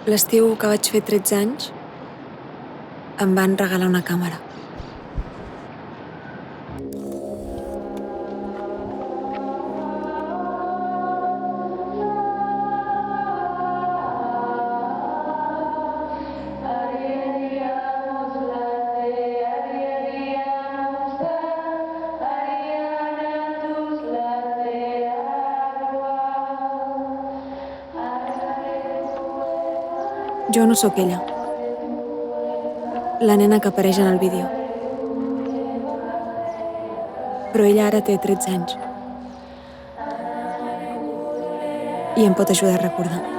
L'estiu que vaig fer 13 anys, em van regalar una càmera. Jo no sóc ella, la nena que apareix en el vídeo. Però ella ara té 13 anys. I em pot ajudar a recordar.